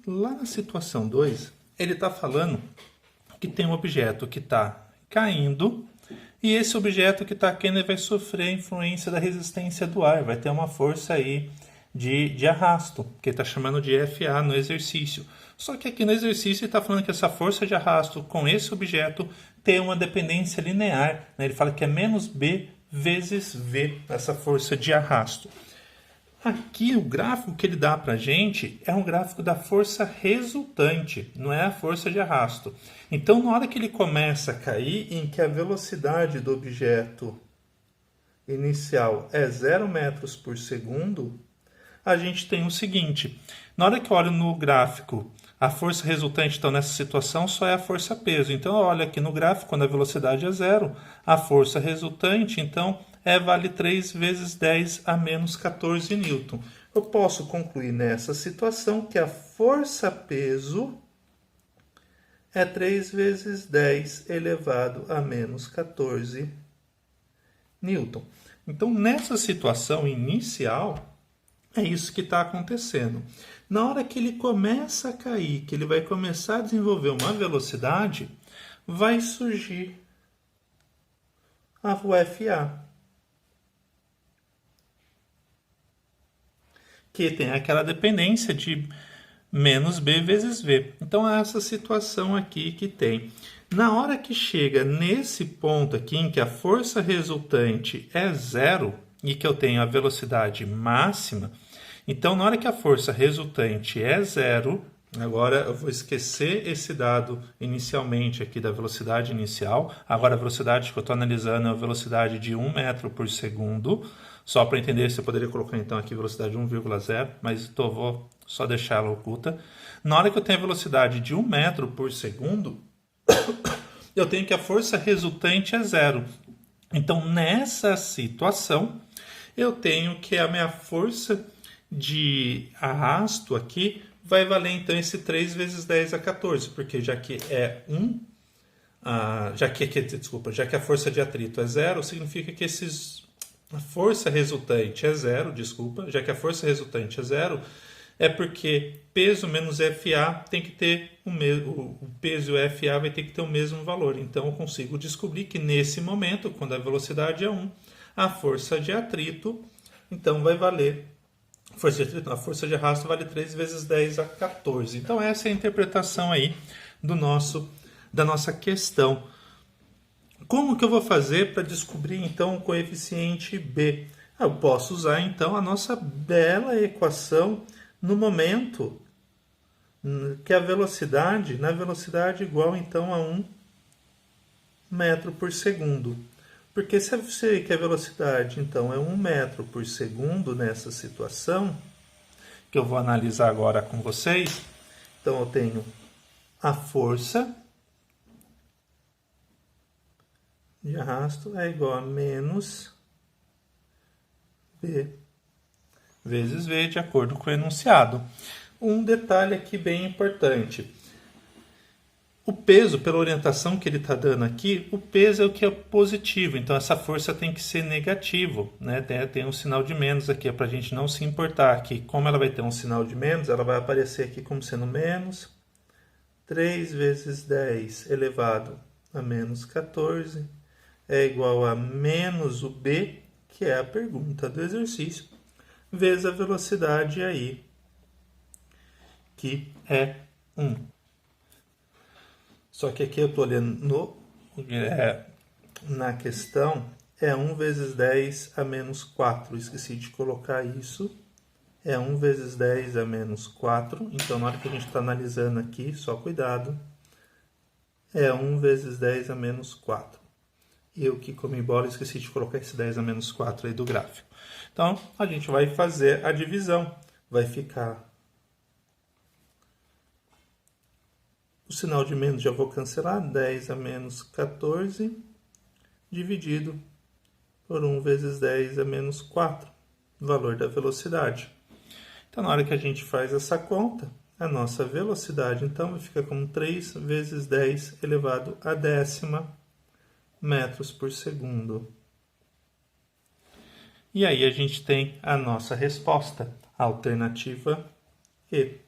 Lá na situação 2, ele está falando que tem um objeto que está caindo e esse objeto que está caindo vai sofrer a influência da resistência do ar, vai ter uma força aí de arrasto, que ele está chamando de FA no exercício. Só que aqui no exercício ele está falando que essa força de arrasto com esse objeto tem uma dependência linear, né? Ele fala que é menos B vezes V, essa força de arrasto. Aqui o gráfico que ele dá para a gente é um gráfico da força resultante, não é a força de arrasto. Então, na hora que ele começa a cair, em que a velocidade do objeto inicial é 0 metros por segundo, a gente tem o seguinte. Na hora que eu olho no gráfico, a força resultante, então, nessa situação, só é a força peso. Então, eu olho aqui no gráfico, quando a velocidade é 0, a força resultante, então, vale 3 vezes 10 a menos 14 newton. Eu posso concluir nessa situação que a força-peso é 3 vezes 10 elevado a menos 14 newton. Então, nessa situação inicial, é isso que está acontecendo. Na hora que ele começa a cair, que ele vai começar a desenvolver uma velocidade, vai surgir o FA. Que tem aquela dependência de menos B vezes V. Então, é essa situação aqui que tem. Na hora que chega nesse ponto aqui, em que a força resultante é 0 e que eu tenho a velocidade máxima, então, na hora que a força resultante é 0, agora eu vou esquecer esse dado inicialmente aqui da velocidade inicial. Agora a velocidade que eu estou analisando é a velocidade de 1 metro por segundo. Só para entender, você poderia colocar então aqui velocidade 1,0, mas vou só deixar ela oculta. Na hora que eu tenho a velocidade de 1 metro por segundo, eu tenho que a força resultante é 0. Então, nessa situação, eu tenho que a minha força de arrasto aqui vai valer então esse 3 vezes 10 a 14, porque já que é 1, já que a força de atrito é 0, significa que a força resultante é 0, já que a força resultante é 0, é porque peso menos FA tem que ter o peso e o FA vai ter que ter o mesmo valor. Então eu consigo descobrir que nesse momento, quando a velocidade é 1, a força de atrito então vai valer a força de arrasto vale 3 vezes 10 a 14. Então essa é a interpretação aí da nossa questão. Como que eu vou fazer para descobrir então o coeficiente B? Eu posso usar então a nossa bela equação no momento que a velocidade igual então a 1 metro por segundo. Porque se eu sei que a velocidade, então, é 1 metro por segundo nessa situação, que eu vou analisar agora com vocês, então eu tenho a força de arrasto é igual a menos B vezes V, de acordo com o enunciado. Um detalhe aqui bem importante. O peso, pela orientação que ele está dando aqui, o peso é o que é positivo, então essa força tem que ser negativo, né? Tem um sinal de menos aqui, é para a gente não se importar que como ela vai ter um sinal de menos, ela vai aparecer aqui como sendo menos 3 vezes 10 elevado a menos 14 é igual a menos o B, que é a pergunta do exercício, vezes a velocidade aí, que é 1. Só que aqui eu estou olhando na questão, é 1 vezes 10 a menos 4. Esqueci de colocar isso. É 1 vezes 10 a menos 4. Então, na hora que a gente está analisando aqui, só cuidado, é 1 vezes 10 a menos 4. Eu que comi bola, esqueci de colocar esse 10 a menos 4 aí do gráfico. Então, a gente vai fazer a divisão. Vai ficar o sinal de menos já vou cancelar, 10 a menos 14, dividido por 1 vezes 10 a menos 4, valor da velocidade. Então, na hora que a gente faz essa conta, a nossa velocidade, então, fica como 3 vezes 10 elevado a décima metros por segundo. E aí a gente tem a nossa resposta, a alternativa E.